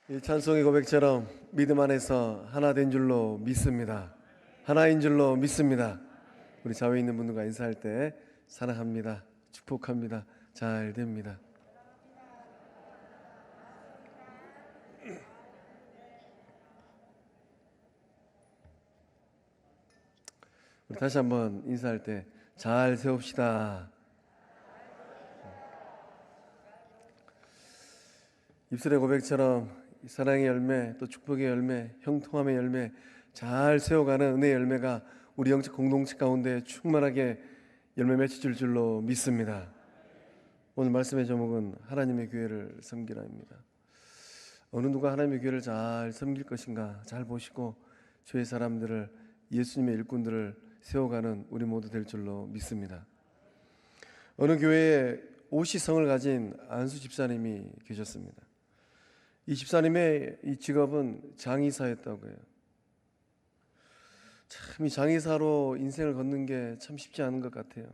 이 찬송의 고백처럼 믿음 안에서 하나 된 줄로 믿습니다. 하나인 줄로 믿습니다. 우리 자외에 있는 분들과 인사할 때 사랑합니다, 축복합니다, 잘 됩니다. 우리 다시 한번 인사할 때 잘 세웁시다. 입술의 고백처럼 사랑의 열매, 또 축복의 열매, 형통함의 열매, 잘 세워가는 은혜의 열매가 우리 영적 공동체 가운데 충만하게 열매 맺힐 줄로 믿습니다. 오늘 말씀의 제목은 하나님의 교회를 섬기라입니다. 어느 누가 하나님의 교회를 잘 섬길 것인가 잘 보시고 주의 사람들을, 예수님의 일꾼들을 세워가는 우리 모두 될 줄로 믿습니다. 어느 교회에 오시성을 가진 안수 집사님이 계셨습니다. 이 집사님의 이 직업은 장의사였다고 해요. 참 이 장의사로 인생을 걷는 게 참 쉽지 않은 것 같아요.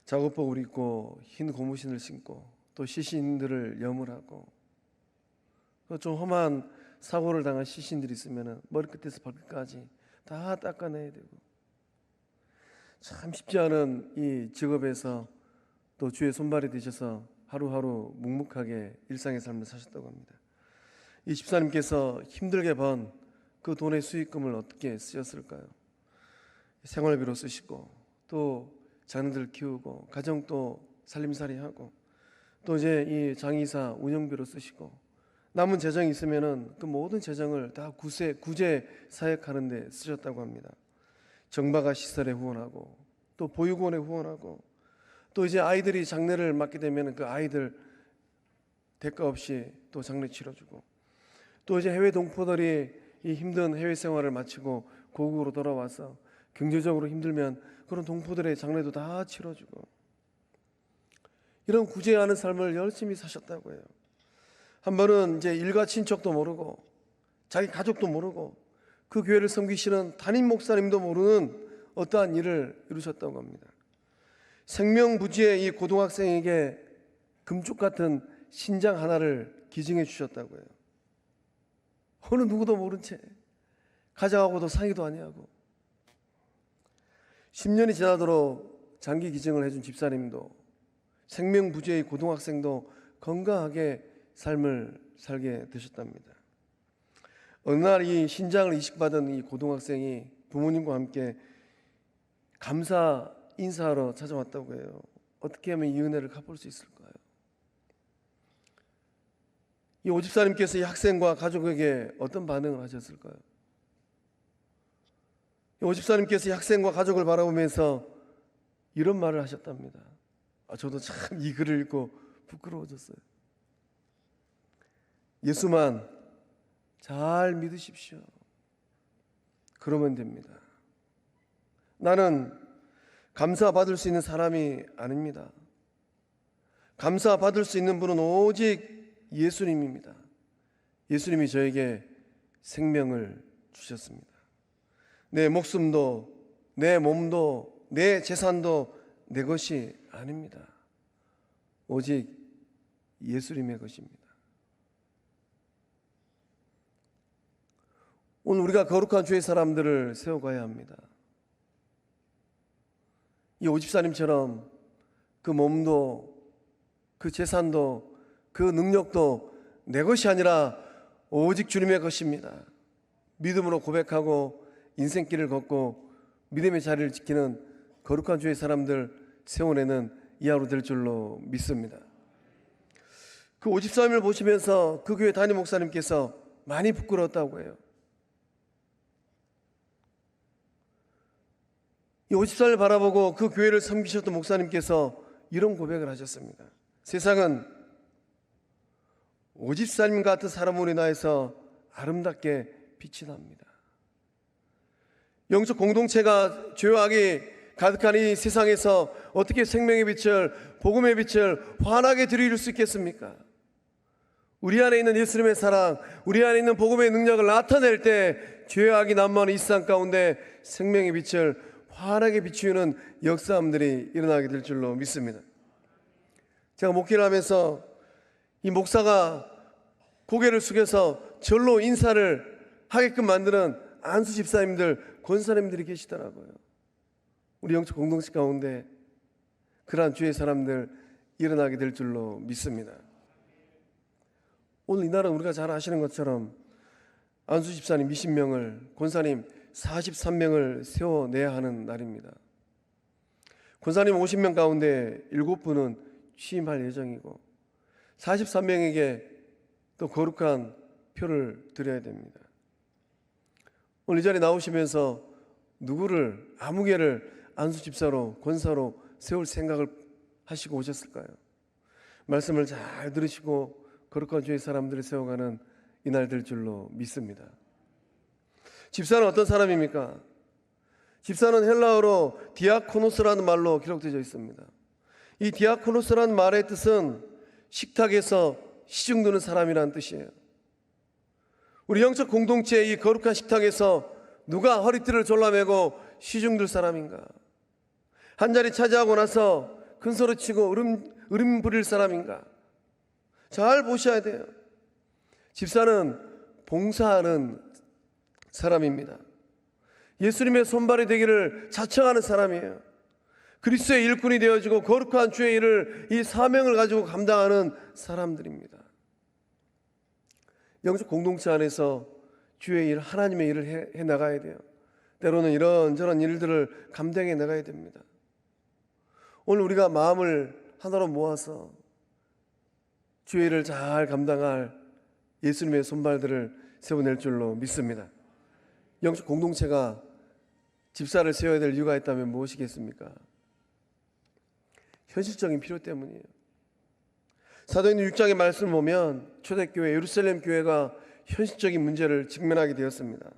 작업복을 입고 흰 고무신을 신고 또 시신들을 염을 하고 좀 험한 사고를 당한 시신들이 있으면 머리끝에서 발끝까지 다 닦아내야 되고, 참 쉽지 않은 이 직업에서 또 주의 손발이 되셔서 하루하루 묵묵하게 일상의 삶을 사셨다고 합니다. 이 집사님께서 힘들게 번 그 돈의 수익금을 어떻게 쓰셨을까요? 생활비로 쓰시고, 또 자녀들 키우고, 가정도 살림살이하고, 또 이제 이 장의사 운영비로 쓰시고, 남은 재정이 있으면은 그 모든 재정을 다 구제 사역하는 데 쓰셨다고 합니다. 정박아 시설에 후원하고, 또 보육원에 후원하고, 또 이제 아이들이 장례를 맞게 되면 그 아이들 대가 없이 또 장례 치러주고, 또 이제 해외 동포들이 이 힘든 해외 생활을 마치고 고국으로 돌아와서 경제적으로 힘들면 그런 동포들의 장례도 다 치러주고, 이런 구제하는 삶을 열심히 사셨다고 해요. 한 번은 이제 일가 친척도 모르고 자기 가족도 모르고 그 교회를 섬기시는 담임 목사님도 모르는 어떠한 일을 이루셨다고 합니다. 생명부지의 이 고등학생에게 금쪽 같은 신장 하나를 기증해 주셨다고 해요. 어느 누구도 모른 채 가져가고도 상의도 아니하고, 10년이 지나도록 장기 기증을 해준 집사님도, 생명부지의 고등학생도 건강하게 삶을 살게 되셨답니다. 어느 날 이 신장을 이식받은 이 고등학생이 부모님과 함께 감사 인사하러 찾아왔다고 해요. 어떻게 하면 이 은혜를 갚을 수 있을까요? 이 오집사님께서 이 학생과 가족에게 어떤 반응을 하셨을까요? 이 오집사님께서 이 학생과 가족을 바라보면서 이런 말을 하셨답니다. 저도 참 이 글을 읽고 부끄러워졌어요. 예수만 잘 믿으십시오. 그러면 됩니다. 나는 감사받을 수 있는 사람이 아닙니다. 감사받을 수 있는 분은 오직 예수님입니다. 예수님이 저에게 생명을 주셨습니다. 내 목숨도, 내 몸도, 내 재산도 내 것이 아닙니다. 오직 예수님의 것입니다. 오늘 우리가 거룩한 주의 사람들을 세워가야 합니다. 이 오집사님처럼 그 몸도, 그 재산도, 그 능력도 내 것이 아니라 오직 주님의 것입니다. 믿음으로 고백하고 인생길을 걷고 믿음의 자리를 지키는 거룩한 주의 사람들 세워내는 이 하루 될 줄로 믿습니다. 그 오집사님을 보시면서 그 교회 담임 목사님께서 많이 부끄러웠다고 해요. 이 오집사님을 바라보고 그 교회를 섬기셨던 목사님께서 이런 고백을 하셨습니다. 세상은 오집사님 같은 사람으로 인하여서 아름답게 빛이 납니다. 영적 공동체가 죄악이 가득한 이 세상에서 어떻게 생명의 빛을, 복음의 빛을 환하게 드릴 수 있겠습니까? 우리 안에 있는 예수님의 사랑, 우리 안에 있는 복음의 능력을 나타낼 때 죄악이 난무하는 이 세상 가운데 생명의 빛을 환하게 비추는 역사함들이 일어나게 될 줄로 믿습니다. 제가 목회를 하면서 이 목사가 고개를 숙여서 절로 인사를 하게끔 만드는 안수 집사님들, 권사님들이 계시더라고요. 우리 영적 공동체 가운데 그러한 주의 사람들 일어나게 될 줄로 믿습니다. 오늘 이날은 우리가 잘 아시는 것처럼 안수 집사님 20명을, 권사님 43명을 세워내야 하는 날입니다. 권사님 50명 가운데 7분은 취임할 예정이고 43명에게 또 거룩한 표를 드려야 됩니다. 오늘 이 자리에 나오시면서 누구를, 아무 개를 안수 집사로, 권사로 세울 생각을 하시고 오셨을까요? 말씀을 잘 들으시고 거룩한 주의 사람들을 세워가는 이날 될 줄로 믿습니다. 집사는 어떤 사람입니까? 집사는 헬라어로 디아코노스라는 말로 기록되어 있습니다. 이 디아코노스라는 말의 뜻은 식탁에서 시중드는 사람이라는 뜻이에요. 우리 영적 공동체의 이 거룩한 식탁에서 누가 허리띠를 졸라매고 시중들 사람인가? 한 자리 차지하고 나서 큰소리치고 으름 부릴 사람인가? 잘 보셔야 돼요. 집사는 봉사하는 사람입니다. 예수님의 손발이 되기를 자청하는 사람이에요. 그리스도의 일꾼이 되어지고 거룩한 주의 일을, 이 사명을 가지고 감당하는 사람들입니다. 영적 공동체 안에서 주의 일, 하나님의 일을 해 나가야 돼요. 때로는 이런저런 일들을 감당해 나가야 됩니다. 오늘 우리가 마음을 하나로 모아서 주의 일을 잘 감당할 예수님의 손발들을 세워낼 줄로 믿습니다. 영적 공동체가 집사를 세워야 될 이유가 있다면 무엇이겠습니까? 현실적인 필요 때문이에요. 사도행전 6장의 말씀을 보면 초대교회 예루살렘 교회가 현실적인 문제를 직면하게 되었습니다.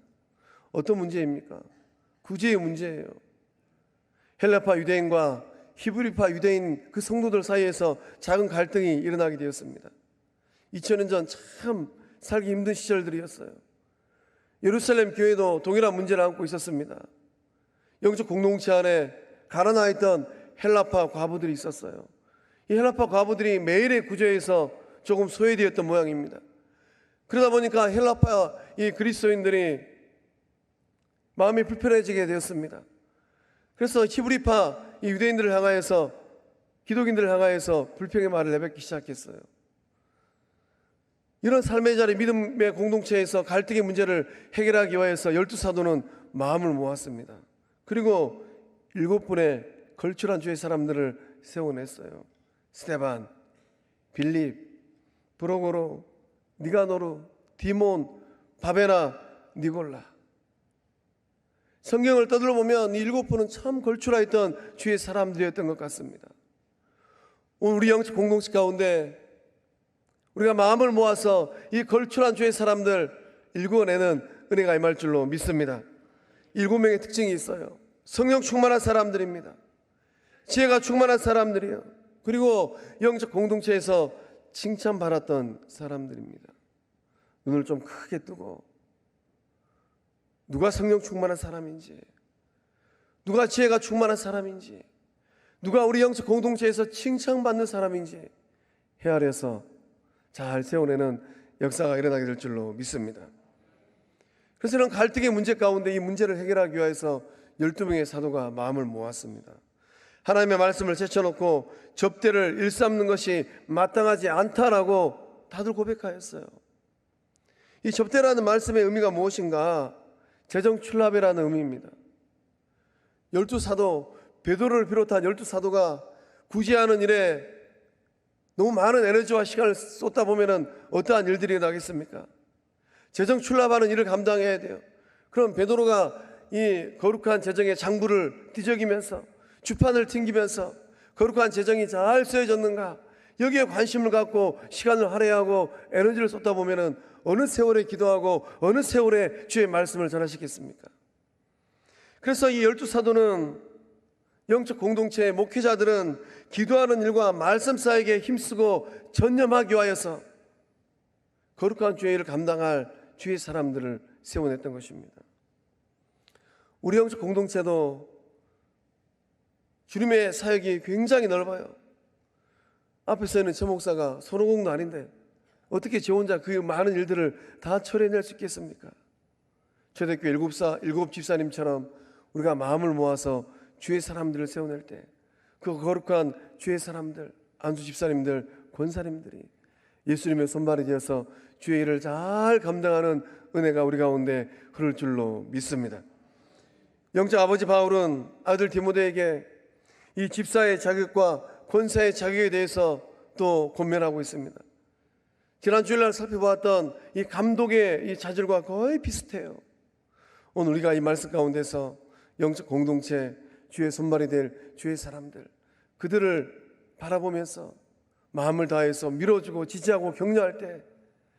어떤 문제입니까? 구제의 문제예요. 헬라파 유대인과 히브리파 유대인 그 성도들 사이에서 작은 갈등이 일어나게 되었습니다. 2000년 전 참 살기 힘든 시절들이었어요. 예루살렘 교회도 동일한 문제를 안고 있었습니다. 영적 공동체 안에 가난하 있던 헬라파 과부들이 있었어요. 이 헬라파 과부들이 매일의 구제에서 조금 소외되었던 모양입니다. 그러다 보니까 헬라파 이 그리스도인들이 마음이 불편해지게 되었습니다. 그래서 히브리파 이 유대인들을 향하여서, 기독인들을 향하여서 불평의 말을 내뱉기 시작했어요. 이런 삶의 자리, 믿음의 공동체에서 갈등의 문제를 해결하기 위해서 12사도는 마음을 모았습니다. 그리고 7분의 걸출한 주의 사람들을 세워냈어요. 스데반, 빌립, 브로고로, 니가노르, 디몬, 바베나, 니골라. 성경을 떠들어 보면 이 7분은 참 걸출하 있던 주의 사람들이었던 것 같습니다. 오늘 우리 영적 공동체 가운데 우리가 마음을 모아서 이 걸출한 주의 사람들 일궈내는 은혜가 임할 줄로 믿습니다. 7명의 특징이 있어요. 성령 충만한 사람들입니다. 지혜가 충만한 사람들이에요. 그리고 영적 공동체에서 칭찬받았던 사람들입니다. 눈을 좀 크게 뜨고 누가 성령 충만한 사람인지, 누가 지혜가 충만한 사람인지, 누가 우리 영적 공동체에서 칭찬받는 사람인지 헤아려서 잘 세워내는 역사가 일어나게 될 줄로 믿습니다. 그래서 이런 갈등의 문제 가운데 이 문제를 해결하기 위해서 12명의 사도가 마음을 모았습니다. 하나님의 말씀을 제쳐놓고 접대를 일삼는 것이 마땅하지 않다라고 다들 고백하였어요. 이 접대라는 말씀의 의미가 무엇인가? 재정출납이라는 의미입니다. 12사도, 베드로를 비롯한 12사도가 구제하는 일에 너무 많은 에너지와 시간을 쏟다 보면 어떠한 일들이 나겠습니까? 재정출납하는 일을 감당해야 돼요. 그럼 베드로가 이 거룩한 재정의 장부를 뒤적이면서, 주판을 튕기면서 거룩한 재정이 잘 쓰여졌는가, 여기에 관심을 갖고 시간을 할애하고 에너지를 쏟다 보면 어느 세월에 기도하고 어느 세월에 주의 말씀을 전하시겠습니까? 그래서 이 12사도는, 영적 공동체의 목회자들은 기도하는 일과 말씀 쌓이기에 힘쓰고 전념하기 위하여서 거룩한 주의 일을 감당할 주의 사람들을 세워냈던 것입니다. 우리 영적 공동체도 주님의 사역이 굉장히 넓어요. 앞에서는 저 목사가 손오공도 아닌데 어떻게 저 혼자 그 많은 일들을 다 처리해낼 수 있겠습니까? 초대교회 일곱 집사님처럼 우리가 마음을 모아서 주의 사람들을 세워낼 때 그 거룩한 주의 사람들, 안수 집사님들, 권사님들이 예수님의 손발이 되어서 주의 일을 잘 감당하는 은혜가 우리 가운데 흐를 줄로 믿습니다. 영적 아버지 바울은 아들 디모데에게 이 집사의 자격과 권사의 자격에 대해서 또 권면하고 있습니다. 지난 주일날 살펴보았던 이 감독의 이 자질과 거의 비슷해요. 오늘 우리가 이 말씀 가운데서 영적 공동체, 주의 손발이 될 주의 사람들, 그들을 바라보면서 마음을 다해서 밀어주고 지지하고 격려할 때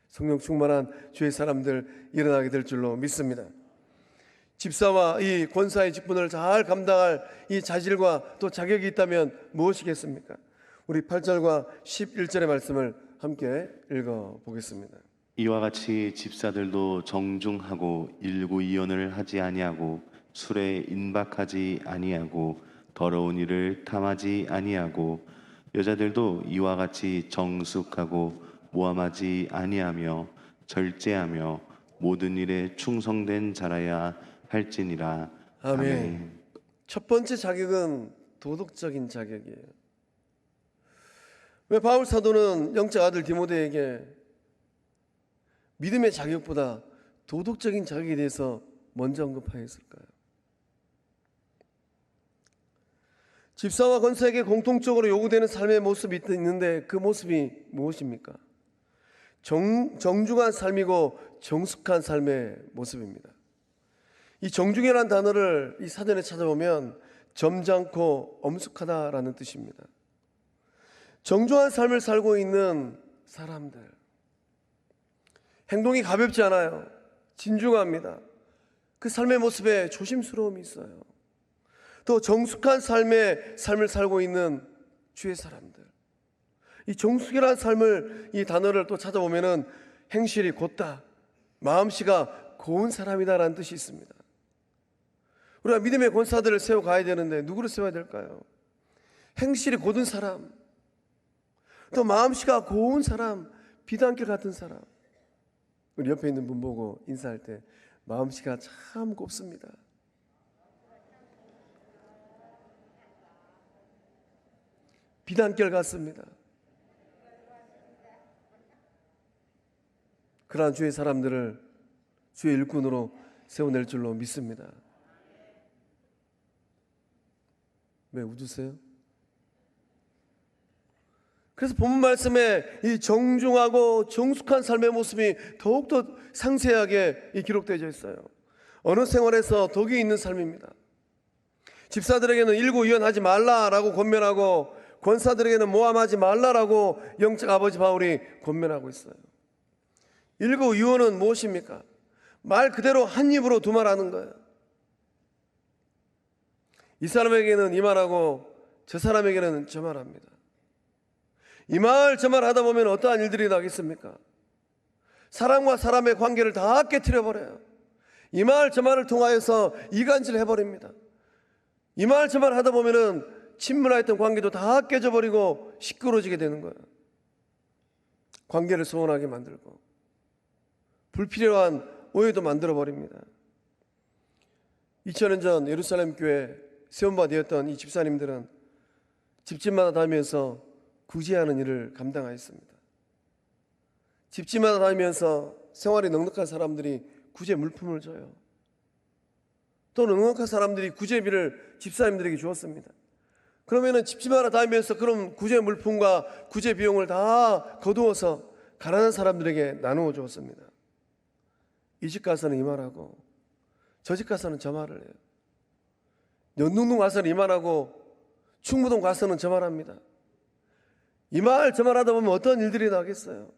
성령 충만한 주의 사람들 일어나게 될 줄로 믿습니다. 집사와 이 권사의 직분을 잘 감당할 이 자질과 또 자격이 있다면 무엇이겠습니까? 우리 8절과 11절의 말씀을 함께 읽어보겠습니다. 이와 같이 집사들도 정중하고 일구이연을 하지 아니하고 술에 임박하지 아니하고 더러운 일을 탐하지 아니하고 여자들도 이와 같이 정숙하고 모함하지 아니하며 절제하며 모든 일에 충성된 자라야 할지니라. 아멘. 첫 번째 자격은 도덕적인 자격이에요. 왜 바울 사도는 영적 아들 디모데에게 믿음의 자격보다 도덕적인 자격에 대해서 먼저 언급하였을까요? 집사와 권사에게 공통적으로 요구되는 삶의 모습이 있는데 그 모습이 무엇입니까? 정중한 삶이고 정숙한 삶의 모습입니다. 이 정중이라는 단어를 이 사전에 찾아보면 점잖고 엄숙하다라는 뜻입니다. 정중한 삶을 살고 있는 사람들, 행동이 가볍지 않아요. 진중합니다. 그 삶의 모습에 조심스러움이 있어요. 또 정숙한 삶을 살고 있는 주의 사람들, 이 정숙이라는 삶을 이 단어를 또 찾아보면은 행실이 곧다, 마음씨가 고운 사람이다라는 뜻이 있습니다. 우리가 믿음의 권사들을 세워가야 되는데 누구를 세워야 될까요? 행실이 고든 사람, 또 마음씨가 고운 사람, 비단길 같은 사람. 우리 옆에 있는 분 보고 인사할 때 마음씨가 참 곱습니다. 비단결 같습니다. 그러한 주의 사람들을 주의 일꾼으로 세워낼 줄로 믿습니다. 왜 웃으세요? 그래서 본문 말씀에 이 정중하고 정숙한 삶의 모습이 더욱더 상세하게 기록되어 있어요. 어느 생활에서 덕이 있는 삶입니다. 집사들에게는 일구이연하지 말라라고 권면하고 권사들에게는 모함하지 말라라고 영적 아버지 바울이 권면하고 있어요. 일구이연은 무엇입니까? 말 그대로 한 입으로 두말하는 거예요. 이 사람에게는 이 말하고 저 사람에게는 저 말합니다. 이 말 저 말 하다 보면 어떠한 일들이 나겠습니까? 사람과 사람의 관계를 다 깨트려버려요. 이 말 저 말을 통하여서 이간질 해버립니다. 이 말 저 말 하다 보면은 친밀했던 관계도 다 깨져버리고 시끄러워지게 되는 거예요. 관계를 소원하게 만들고 불필요한 오해도 만들어버립니다. 2000년 전 예루살렘 교회 세움바 되었던 이 집사님들은 집집마다 다니면서 구제하는 일을 감당하였습니다. 집집마다 다니면서 생활이 넉넉한 사람들이 구제 물품을 줘요. 또 넉넉한 사람들이 구제비를 집사님들에게 주었습니다. 그러면은 집집마다 다니면서 그런 구제 물품과 구제 비용을 다 거두어서 가난한 사람들에게 나누어 주었습니다. 이 집 가서는 이 말하고 저 집 가서는 저 말을 해요. 연둥동 가서는 이 말하고 충무동 가서는 저 말합니다. 이 말 저 말 하다 보면 어떤 일들이 나겠어요?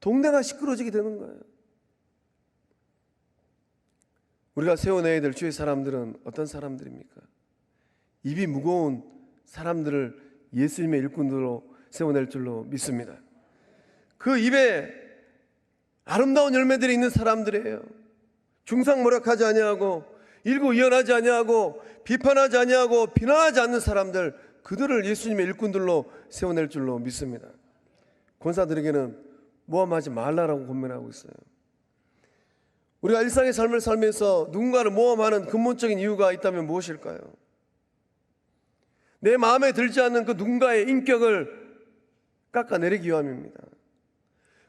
동네가 시끄러지게 되는 거예요. 우리가 세워내야 될 주의 사람들은 어떤 사람들입니까? 입이 무거운 사람들을 예수님의 일꾼으로 세워낼 줄로 믿습니다. 그 입에 아름다운 열매들이 있는 사람들이에요. 중상모략하지 아니하고 일구이연하지 아니하고 비판하지 아니하고 비난하지 않는 사람들, 그들을 예수님의 일꾼들로 세워낼 줄로 믿습니다. 권사들에게는 모함하지 말라라고 권면하고 있어요. 우리가 일상의 삶을 살면서 누군가를 모함하는 근본적인 이유가 있다면 무엇일까요? 내 마음에 들지 않는 그 누군가의 인격을 깎아내리기 위함입니다.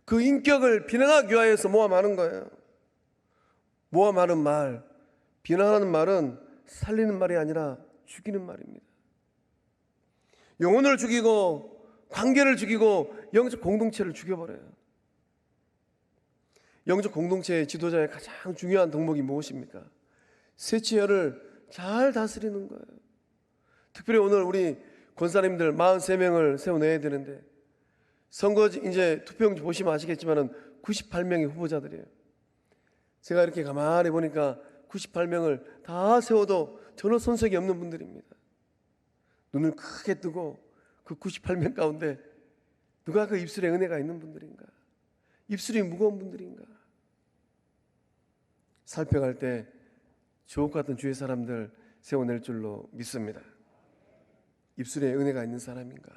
그 인격을 비난하기 위하여서 모함하는 거예요. 모함하는 말, 비난하는 말은 살리는 말이 아니라 죽이는 말입니다. 영혼을 죽이고 관계를 죽이고 영적 공동체를 죽여버려요. 영적 공동체의 지도자의 가장 중요한 덕목이 무엇입니까? 세치혈을 잘 다스리는 거예요. 특별히 오늘 우리 권사님들 43명을 세워내야 되는데, 선거 이제 투표용지 보시면 아시겠지만 98명의 후보자들이에요. 제가 이렇게 가만히 보니까 98명을 다 세워도 전혀 손색이 없는 분들입니다. 눈을 크게 뜨고 그 98명 가운데 누가 그 입술에 은혜가 있는 분들인가, 입술이 무거운 분들인가 살펴갈 때 주옥 같은 주의 사람들 세워낼 줄로 믿습니다. 입술에 은혜가 있는 사람인가,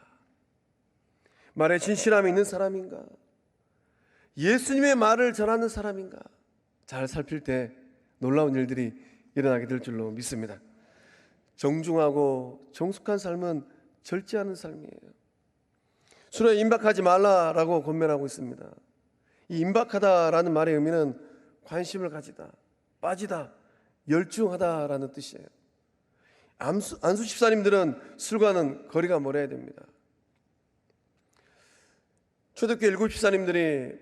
말에 진실함이 있는 사람인가, 예수님의 말을 전하는 사람인가, 잘 살필 때 놀라운 일들이 일어나게 될 줄로 믿습니다. 정중하고 정숙한 삶은 절제하는 삶이에요. 술에 임박하지 말라라고 권면하고 있습니다. 이 임박하다라는 말의 의미는 관심을 가지다, 빠지다, 열중하다라는 뜻이에요. 안수 집사님들은 술과는 거리가 멀어야 됩니다. 초대교회 일곱 집사님들이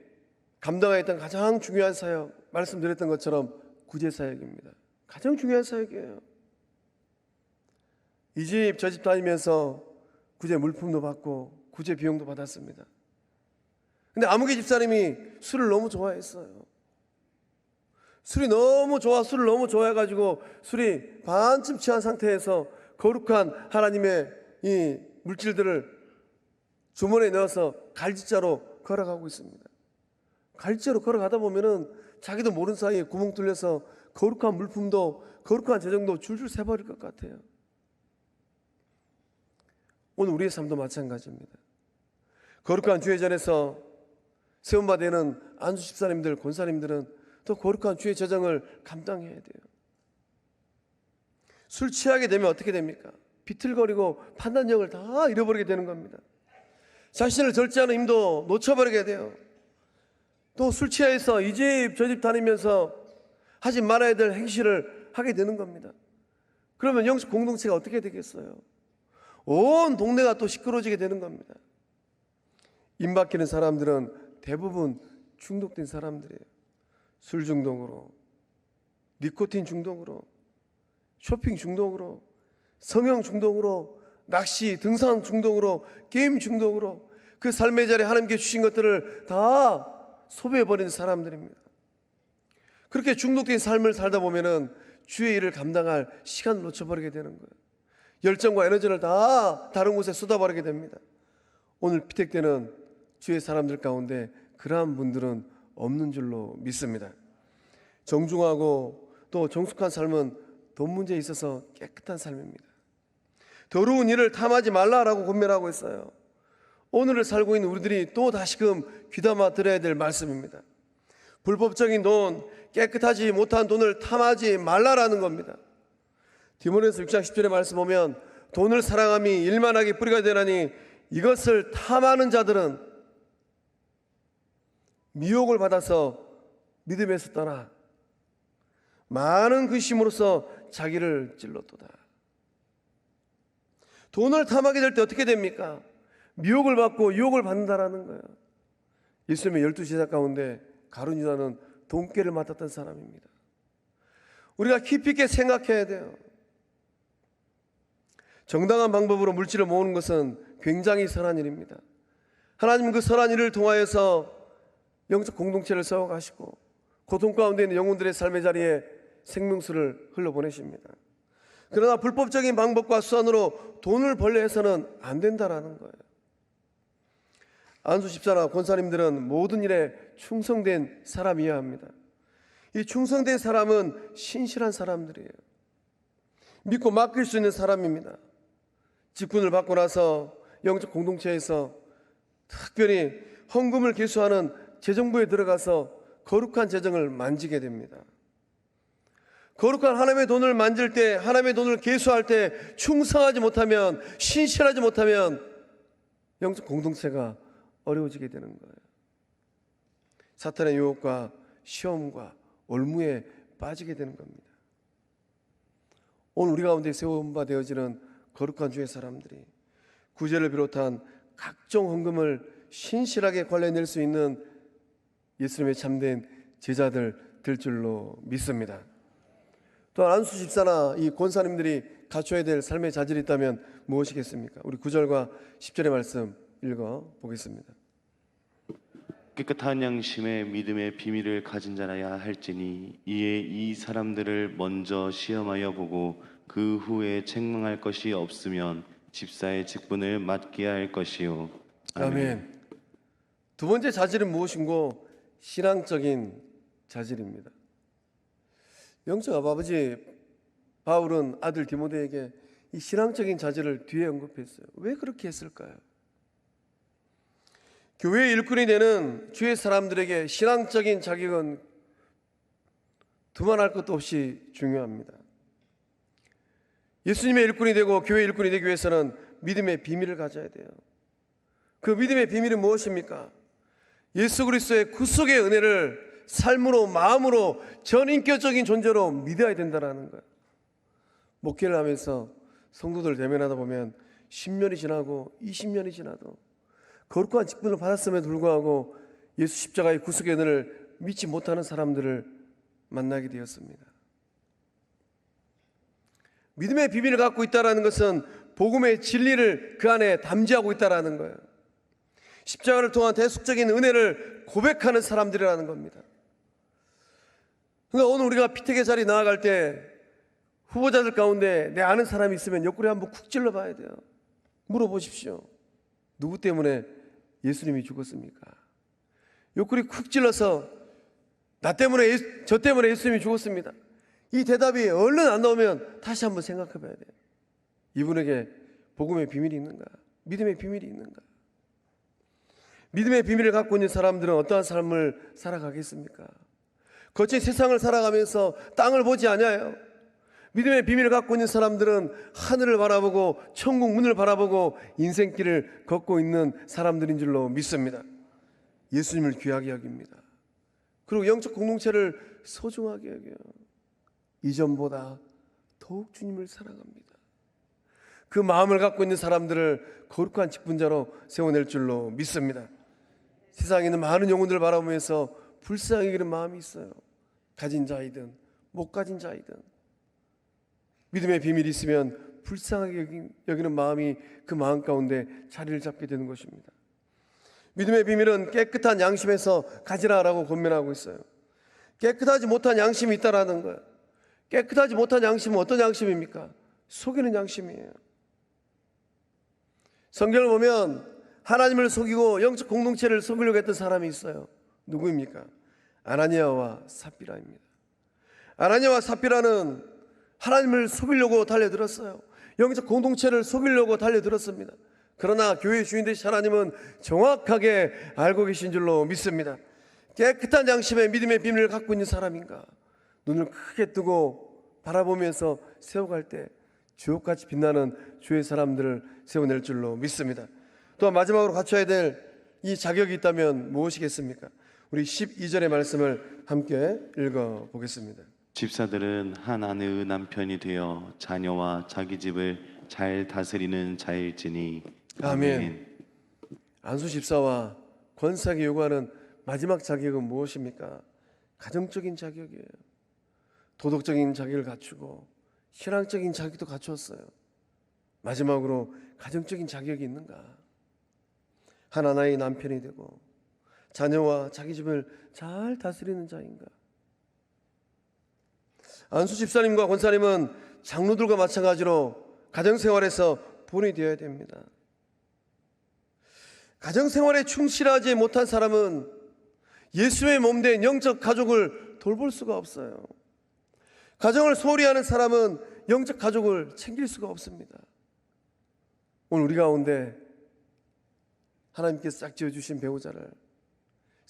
감당했던 가장 중요한 사역, 말씀드렸던 것처럼 구제 사역입니다. 가장 중요한 사역이에요. 이 집 저 집 다니면서 구제 물품도 받고 구제 비용도 받았습니다. 근데 아무개 집사님이 술을 너무 좋아했어요. 술을 너무 좋아해가지고 술이 반쯤 취한 상태에서 거룩한 하나님의 이 물질들을 주머니에 넣어서 갈지자로 걸어가고 있습니다. 갈지자로 걸어가다 보면은 자기도 모르는 사이에 구멍 뚫려서 거룩한 물품도, 거룩한 재정도 줄줄 새버릴 것 같아요. 오늘 우리의 삶도 마찬가지입니다. 거룩한 주의 전에서 세움받는 안수 집사님들, 권사님들은 또 거룩한 주의 재정을 감당해야 돼요. 술 취하게 되면 어떻게 됩니까? 비틀거리고 판단력을 다 잃어버리게 되는 겁니다. 자신을 절제하는 힘도 놓쳐버리게 돼요. 또 술 취해서 이 집 저 집 다니면서 하지 말아야 될 행실을 하게 되는 겁니다. 그러면 영적 공동체가 어떻게 되겠어요? 온 동네가 또 시끄러워지게 되는 겁니다. 임박히는 사람들은 대부분 중독된 사람들이에요. 술 중독으로, 니코틴 중독으로, 쇼핑 중독으로, 성형 중독으로, 낚시, 등산 중독으로, 게임 중독으로 그 삶의 자리에 하나님께 주신 것들을 다 소비해버리는 사람들입니다. 그렇게 중독된 삶을 살다 보면은 주의 일을 감당할 시간을 놓쳐버리게 되는 거예요. 열정과 에너지를 다 다른 곳에 쏟아버리게 됩니다. 오늘 피택되는 주의 사람들 가운데 그러한 분들은 없는 줄로 믿습니다. 정중하고 또 정숙한 삶은 돈 문제에 있어서 깨끗한 삶입니다. 더러운 일을 탐하지 말라라고 권면하고 있어요. 오늘을 살고 있는 우리들이 또 다시금 귀담아 들어야 될 말씀입니다. 불법적인 돈, 깨끗하지 못한 돈을 탐하지 말라라는 겁니다. 디모데후서 6장 10절의 말씀 보면 돈을 사랑함이 일만하게 뿌리가 되나니 이것을 탐하는 자들은 미혹을 받아서 믿음에서 떠나 많은 근심으로써 자기를 찔렀도다. 돈을 탐하게 될 때 어떻게 됩니까? 미혹을 받고 유혹을 받는다라는 거예요. 예수님의 12제자 가운데 가룟 유다는 돈깨를 맡았던 사람입니다. 우리가 깊이 있게 생각해야 돼요. 정당한 방법으로 물질을 모으는 것은 굉장히 선한 일입니다. 하나님은 그 선한 일을 통하여서 영적 공동체를 세워가시고 고통 가운데 있는 영혼들의 삶의 자리에 생명수를 흘러보내십니다. 그러나 불법적인 방법과 수단으로 돈을 벌려 해서는 안 된다라는 거예요. 안수 집사나 권사님들은 모든 일에 충성된 사람이어야 합니다. 이 충성된 사람은 신실한 사람들이에요. 믿고 맡길 수 있는 사람입니다. 직분을 받고 나서 영적 공동체에서 특별히 헌금을 계수하는 재정부에 들어가서 거룩한 재정을 만지게 됩니다. 거룩한 하나님의 돈을 만질 때, 하나님의 돈을 계수할 때 충성하지 못하면, 신실하지 못하면 영적 공동체가 어려워지게 되는 거예요. 사탄의 유혹과 시험과 올무에 빠지게 되는 겁니다. 오늘 우리 가운데 세운 바 되어지는 거룩한 주의 사람들이 구제를 비롯한 각종 헌금을 신실하게 관리해낼 수 있는 예수님의 참된 제자들 될 줄로 믿습니다. 또한 안수 집사나 이 권사님들이 갖춰야 될 삶의 자질이 있다면 무엇이겠습니까? 우리 9절과 10절의 말씀 읽어 보겠습니다. 깨끗한 양심의 믿음의 비밀을 가진 자라야 할지니 이에 이 사람들을 먼저 시험하여 보고 그 후에 책망할 것이 없으면 집사의 직분을 맡게 할 것이요. 아멘. 두 번째 자질은 무엇인고? 신앙적인 자질입니다. 영적 아버지 바울은 아들 디모데에게 이 신앙적인 자질을 뒤에 언급했어요. 왜 그렇게 했을까요? 교회의 일꾼이 되는 주의 사람들에게 신앙적인 자격은 두말할 것도 없이 중요합니다. 예수님의 일꾼이 되고 교회의 일꾼이 되기 위해서는 믿음의 비밀을 가져야 돼요. 그 믿음의 비밀은 무엇입니까? 예수 그리스도의 구속의 은혜를 삶으로, 마음으로, 전인격적인 존재로 믿어야 된다는 거예요. 목회를 하면서 성도들 대면하다 보면 10년이 지나고 20년이 지나도 거룩한 직분을 받았음에도 불구하고 예수 십자가의 구속의 은혜를 믿지 못하는 사람들을 만나게 되었습니다. 믿음의 비밀을 갖고 있다는 것은 복음의 진리를 그 안에 담지하고 있다는 거예요. 십자가를 통한 대속적인 은혜를 고백하는 사람들이라는 겁니다. 그러니까 오늘 우리가 피택의 자리에 나아갈 때 후보자들 가운데 내 아는 사람이 있으면 옆구리 한번 쿡 찔러 봐야 돼요. 물어보십시오. 누구 때문에 예수님이 죽었습니까? 옆구리 쿡 찔러서 나 때문에, 저 때문에 예수님이 죽었습니다. 이 대답이 얼른 안 나오면 다시 한번 생각해 봐야 돼요. 이분에게 복음의 비밀이 있는가? 믿음의 비밀이 있는가? 믿음의 비밀을 갖고 있는 사람들은 어떠한 삶을 살아가겠습니까? 거친 세상을 살아가면서 땅을 보지 않아요. 믿음의 비밀을 갖고 있는 사람들은 하늘을 바라보고 천국 문을 바라보고 인생길을 걷고 있는 사람들인 줄로 믿습니다. 예수님을 귀하게 여깁니다. 그리고 영적 공동체를 소중하게 여겨요. 이전보다 더욱 주님을 사랑합니다. 그 마음을 갖고 있는 사람들을 거룩한 직분자로 세워낼 줄로 믿습니다. 세상에 있는 많은 영혼들을 바라보면서 불쌍히 여기는 마음이 있어요. 가진 자이든 못 가진 자이든 믿음의 비밀이 있으면 불쌍하게 여기는 마음이 그 마음 가운데 자리를 잡게 되는 것입니다. 믿음의 비밀은 깨끗한 양심에서 가지라라고 권면하고 있어요. 깨끗하지 못한 양심이 있다라는 거예요. 깨끗하지 못한 양심은 어떤 양심입니까? 속이는 양심이에요. 성경을 보면 하나님을 속이고 영적 공동체를 속이려고 했던 사람이 있어요. 누구입니까? 아나니아와 삽비라입니다. 아나니아와 삽비라는 하나님을 속이려고 달려들었어요. 영적 공동체를 속이려고 달려들었습니다. 그러나 교회의 주인 되신 하나님은 정확하게 알고 계신 줄로 믿습니다. 깨끗한 양심의 믿음의 비밀을 갖고 있는 사람인가? 눈을 크게 뜨고 바라보면서 세워갈 때 주옥같이 빛나는 주의 사람들을 세워낼 줄로 믿습니다. 또한 마지막으로 갖춰야 될 이 자격이 있다면 무엇이겠습니까? 우리 12절의 말씀을 함께 읽어보겠습니다. 집사들은 한 아내의 남편이 되어 자녀와 자기 집을 잘 다스리는 자일지니. 아멘. 안수 집사와 권사에게 요구하는 마지막 자격은 무엇입니까? 가정적인 자격이에요. 도덕적인 자격을 갖추고 신앙적인 자격도 갖추었어요. 마지막으로 가정적인 자격이 있는가? 한 하나의 남편이 되고 자녀와 자기 집을 잘 다스리는 자인가? 안수 집사님과 권사님은 장로들과 마찬가지로 가정생활에서 본이 되어야 됩니다. 가정생활에 충실하지 못한 사람은 예수의 몸된 영적 가족을 돌볼 수가 없어요. 가정을 소홀히 하는 사람은 영적 가족을 챙길 수가 없습니다. 오늘 우리 가운데 하나님께서 짝 지어주신 배우자를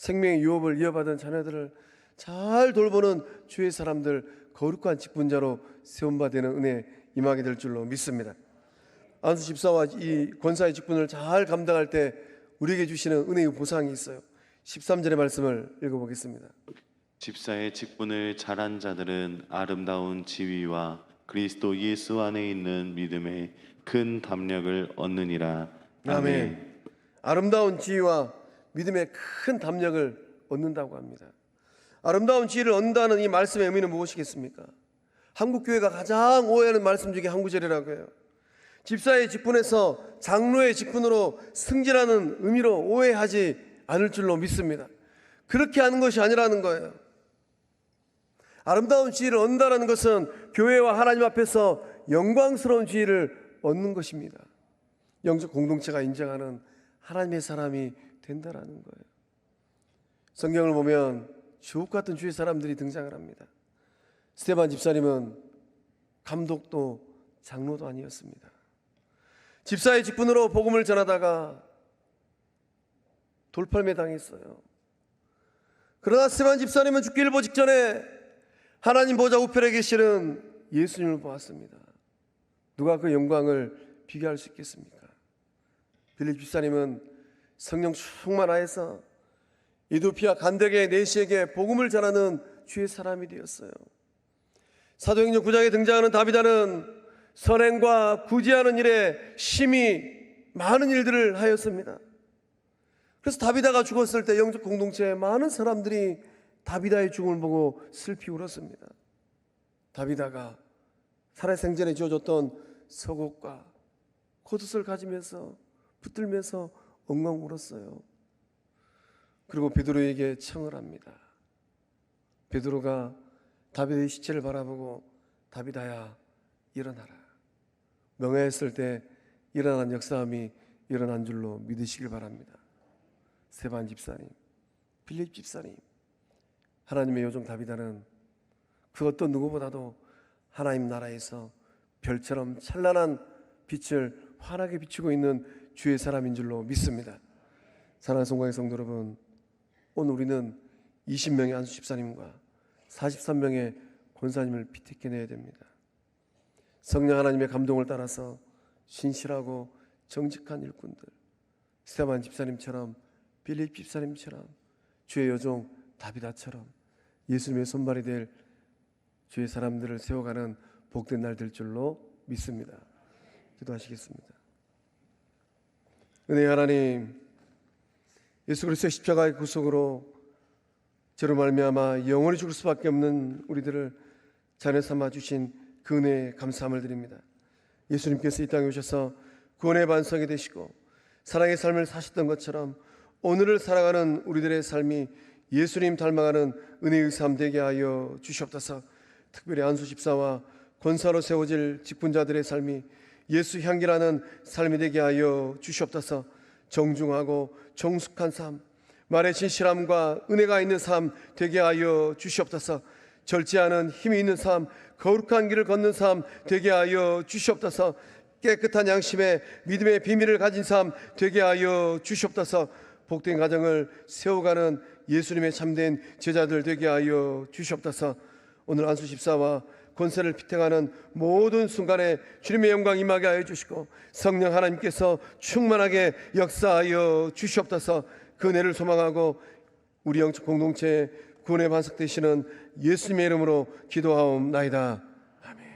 생명의 유업을 이어받은 자녀들을 잘 돌보는 주의 사람들, 거룩한 직분자로 세움바 되는 은혜 임하게 될 줄로 믿습니다. 안수 집사와 이 권사의 직분을 잘 감당할 때 우리에게 주시는 은혜의 보상이 있어요. 13절의 말씀을 읽어보겠습니다. 집사의 직분을 잘한 자들은 아름다운 지위와 그리스도 예수 안에 있는 믿음의 큰 담력을 얻느니라. 아멘. 아름다운 지위와 믿음의 큰 담력을 얻는다고 합니다. 아름다운 지위를 얻는다는 이 말씀의 의미는 무엇이겠습니까? 한국교회가 가장 오해하는 말씀 중에 한 구절이라고 해요. 집사의 직분에서 장로의 직분으로 승진하는 의미로 오해하지 않을 줄로 믿습니다. 그렇게 하는 것이 아니라는 거예요. 아름다운 지위를 얻는다는 것은 교회와 하나님 앞에서 영광스러운 지위를 얻는 것입니다. 영적 공동체가 인정하는 하나님의 사람이 된다라는 거예요. 성경을 보면 주옥 같은 주의 사람들이 등장을 합니다. 스데반 집사님은 감독도 장로도 아니었습니다. 집사의 직분으로 복음을 전하다가 돌팔매 당했어요. 그러나 스데반 집사님은 죽기 일보 직전에 하나님 보좌 우편에 계시는 예수님을 보았습니다. 누가 그 영광을 비교할 수 있겠습니까? 빌립 집사님은 성령 충만하여서 이두피아 간덱의 내시에게 복음을 전하는 주의 사람이 되었어요. 사도행전 9장에 등장하는 다비다는 선행과 구제하는 일에 심히 많은 일들을 하였습니다. 그래서 다비다가 죽었을 때 영적 공동체에 많은 사람들이 다비다의 죽음을 보고 슬피 울었습니다. 다비다가 살아생전에 지어줬던 서곡과 겉옷을 가지면서 붙들면서 엉엉 울었어요. 그리고 베드로에게 청을 합니다. 베드로가 다비다의 시체를 바라보고 다비다야 일어나라. 명예했을 때 일어난 역사함이 일어난 줄로 믿으시길 바랍니다. 스데반 집사님, 빌립 집사님, 하나님의 요정 다비다는 그 어떤 누구보다도 하나님 나라에서 별처럼 찬란한 빛을 환하게 비추고 있는 주의 사람인 줄로 믿습니다. 사랑하는 성광의 성도 여러분, 오늘 우리는 20명의 안수 집사님과 43명의 권사님을 피택해내야 됩니다. 성령 하나님의 감동을 따라서 신실하고 정직한 일꾼들, 스데반 집사님처럼, 빌립 집사님처럼, 주의 여종 다비다처럼 예수님의 손발이 될 주의 사람들을 세워가는 복된 날 될 줄로 믿습니다. 기도하시겠습니다. 은혜의 하나님, 예수 그리스도의 십자가의 구속으로 저로 말미암아 영원히 죽을 수밖에 없는 우리들을 자녀 삼아 주신 그 은혜에 감사함을 드립니다. 예수님께서 이 땅에 오셔서 구원의 반석이 되시고 사랑의 삶을 사셨던 것처럼 오늘을 살아가는 우리들의 삶이 예수님 닮아가는 은혜의 삶 되게 하여 주시옵소서. 특별히 안수 집사와 권사로 세워질 직분자들의 삶이 예수 향기라는 삶이 되게 하여 주시옵소서. 정중하고 정숙한 삶, 말의 진실함과 은혜가 있는 삶 되게 하여 주시옵소서. 절제하는 힘이 있는 삶, 거룩한 길을 걷는 삶 되게 하여 주시옵소서. 깨끗한 양심에 믿음의 비밀을 가진 삶 되게 하여 주시옵소서. 복된 가정을 세워가는 예수님의 참된 제자들 되게 하여 주시옵소서. 오늘 안수 집사와 권세를 피택하는 모든 순간에 주님의 영광 임하게 하여 주시고 성령 하나님께서 충만하게 역사하여 주시옵소서. 그 은혜를 소망하고 우리 영적 공동체의 구원의 반석 되시는 예수님의 이름으로 기도하옵나이다. 아멘.